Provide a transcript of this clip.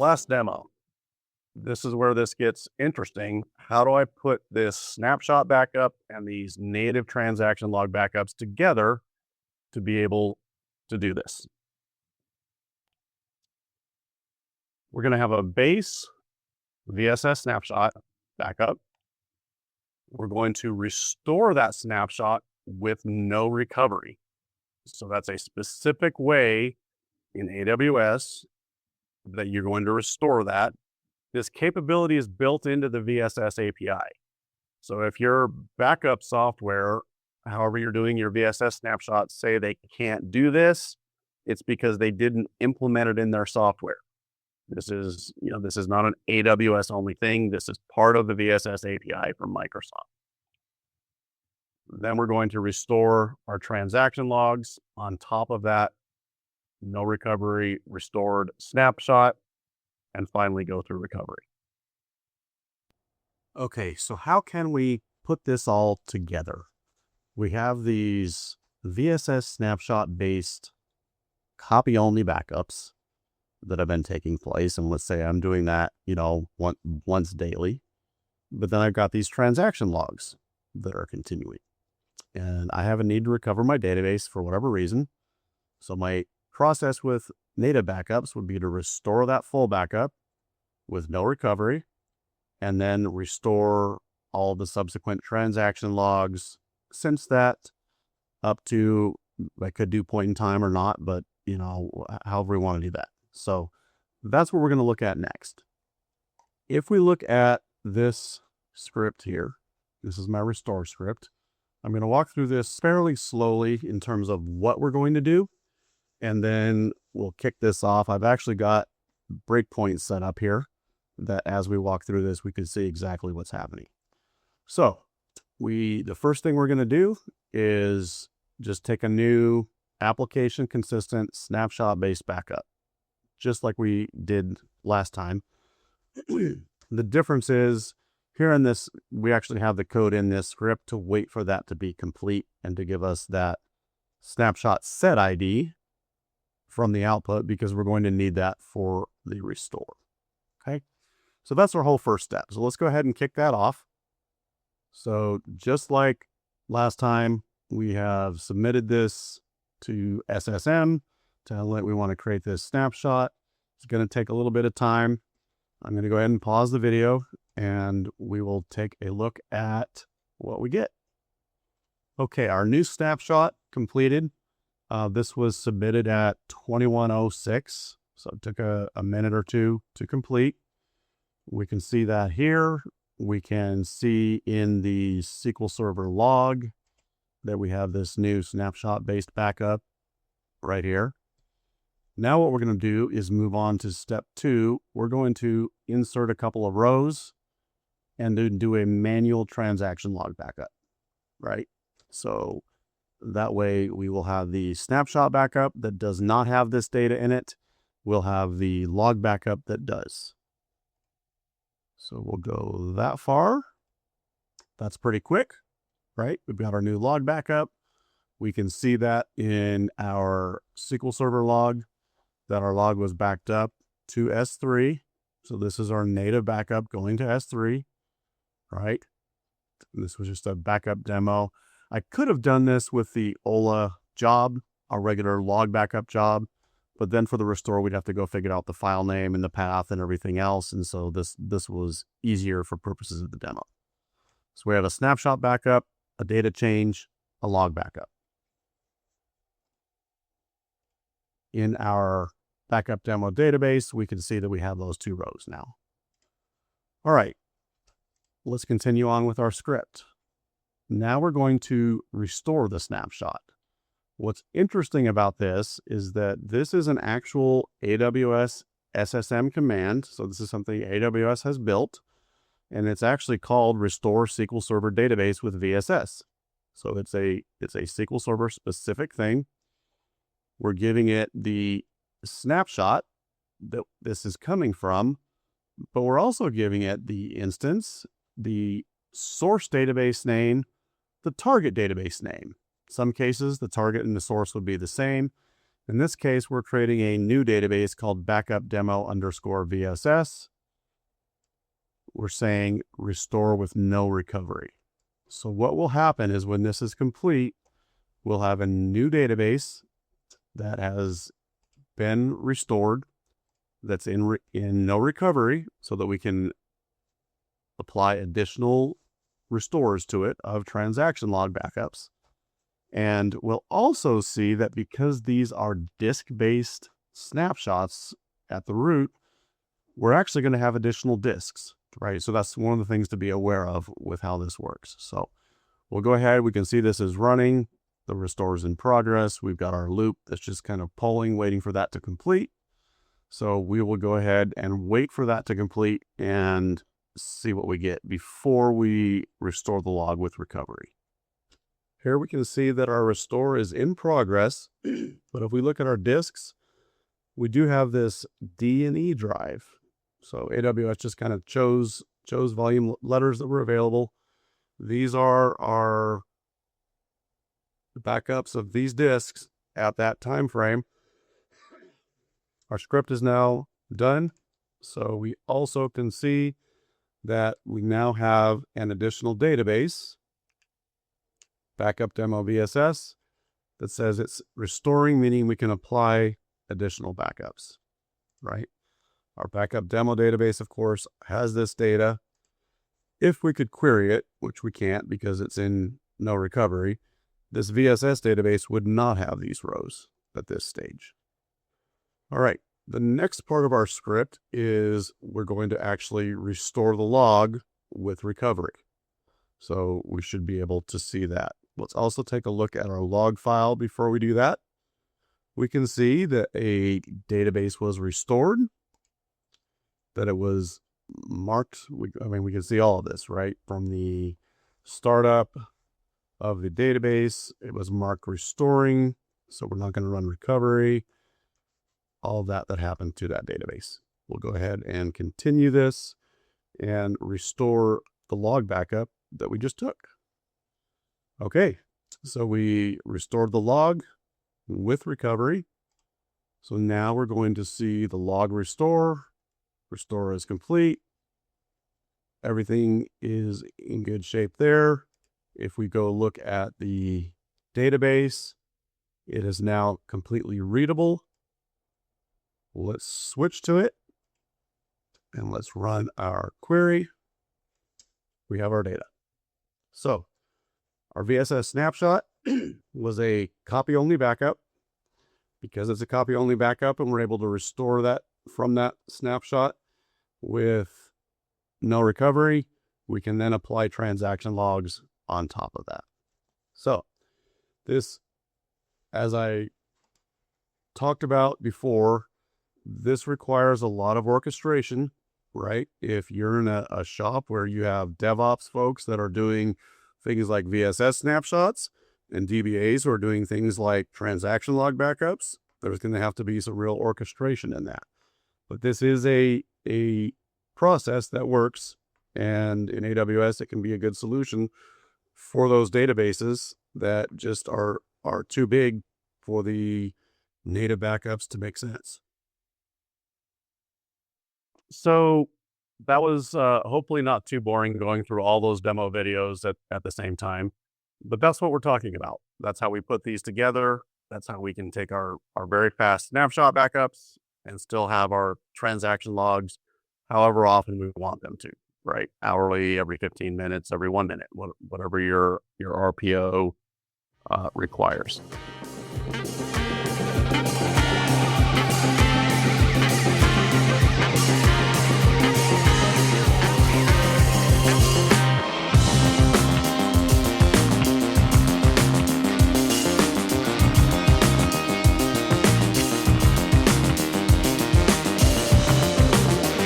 last demo. This is where this gets interesting. How do I put this snapshot backup and these native transaction log backups together to be able to do this? We're going to have a base VSS snapshot backup. We're going to restore that snapshot with no recovery. So that's a specific way in AWS that you're going to restore that. This capability is built into the VSS API. So if your backup software, however you're doing your VSS snapshots, say they can't do this, it's because they didn't implement it in their software. This is not an AWS only thing. This is part of the VSS API from Microsoft. Then we're going to restore our transaction logs on top of that, no recovery, restored snapshot, and finally go through recovery. Okay, so how can we put this all together? We have these VSS snapshot-based copy-only backups that have been taking place. And let's say I'm doing that, once daily. But then I've got these transaction logs that are continuing. And I have a need to recover my database for whatever reason. So my process with native backups would be to restore that full backup with no recovery, and then restore all the subsequent transaction logs since that up to, I could do point in time or not, but however we want to do that. So that's what we're going to look at next. If we look at this script here, this is my restore script. I'm going to walk through this fairly slowly in terms of what we're going to do, and then we'll kick this off. I've actually got breakpoints set up here that as we walk through this, we can see exactly what's happening. So the first thing we're going to do is just take a new application consistent snapshot based backup, just like we did last time. The difference is here in this, we actually have the code in this script to wait for that to be complete and to give us that snapshot set ID from the output, because we're going to need that for the restore. Okay, so that's our whole first step. So let's go ahead and kick that off. So just like last time, we have submitted this to SSM, telling it we want to create this snapshot. It's going to take a little bit of time. I'm going to go ahead and pause the video and we will take a look at what we get. Okay, our new snapshot completed. This was submitted at 21:06, so it took a minute or two to complete. We can see that here. We can see in the SQL Server log that we have this new snapshot-based backup right here. Now what we're going to do is move on to step 2. We're going to insert a couple of rows and then do a manual transaction log backup, right? So that way we will have the snapshot backup that does not have this data in it. We'll have the log backup that does. So we'll go that far. That's pretty quick, right? We've got our new log backup. We can see that in our SQL Server log, that our log was backed up to S3. So this is our native backup going to S3, right? This was just a backup demo. I could have done this with the OLA job, our regular log backup job, but then for the restore, we'd have to go figure out the file name and the path and everything else. And so this was easier for purposes of the demo. So we have a snapshot backup, a data change, a log backup. In our backup demo database, we can see that we have those 2 rows now. All right, let's continue on with our script. Now we're going to restore the snapshot. What's interesting about this is that this is an actual AWS SSM command. So this is something AWS has built, and it's actually called Restore SQL Server Database with VSS. So it's a SQL Server specific thing. We're giving it the snapshot that this is coming from, but we're also giving it the instance, the source database name, the target database name. Some cases, the target and the source would be the same. In this case, we're creating a new database called backup demo underscore VSS. We're saying restore with no recovery. So what will happen is when this is complete, we'll have a new database that has been restored, that's in no recovery, so that we can apply additional restores to it of transaction log backups. And we'll also see that because these are disk-based snapshots at the root, we're actually going to have additional disks, right? So that's one of the things to be aware of with how this works. So we'll go ahead. We can see this is running. The restore is in progress. We've got our loop that's just kind of polling, waiting for that to complete. So we will go ahead and wait for that to complete and see what we get before we restore the log with recovery. Here we can see that our restore is in progress, but if we look at our disks, we do have this D and E drive. So AWS just kind of chose volume letters that were available. These are our backups of these disks at that time frame. Our script is now done. So we also can see that we now have an additional database, backup demo VSS, that says it's restoring, meaning we can apply additional backups, right? Our backup demo database, of course, has this data. If we could query it, which we can't because it's in no recovery, this VSS database would not have these rows at this stage. All right, the next part of our script is we're going to actually restore the log with recovery. So we should be able to see that. Let's also take a look at our log file before we do that. We can see that a database was restored, that it was marked. We can see all of this, right? From the startup of the database, it was marked restoring, so we're not going to run recovery. All of that happened to that database. We'll go ahead and continue this and restore the log backup that we just took. Okay, so we restored the log with recovery. So now we're going to see the log restore. Restore is complete. Everything is in good shape there. If we go look at the database, it is now completely readable. Let's switch to it and let's run our query. We have our data. So our VSS snapshot was a copy-only backup. Because it's a copy-only backup and we're able to restore that from that snapshot with no recovery, we can then apply transaction logs on top of that. So this, as I talked about before, this requires a lot of orchestration, right? If you're in a shop where you have DevOps folks that are doing things like VSS snapshots and DBAs who are doing things like transaction log backups, there's going to have to be some real orchestration in that. But this is a process that works, and in AWS, it can be a good solution for those databases that just are too big for the native backups to make sense. So that was hopefully not too boring going through all those demo videos at the same time, but that's what we're talking about. That's how we put these together. That's how we can take our very fast snapshot backups and still have our transaction logs however often we want them to, right? Hourly, every 15 minutes, every 1 minute, whatever your RPO requires.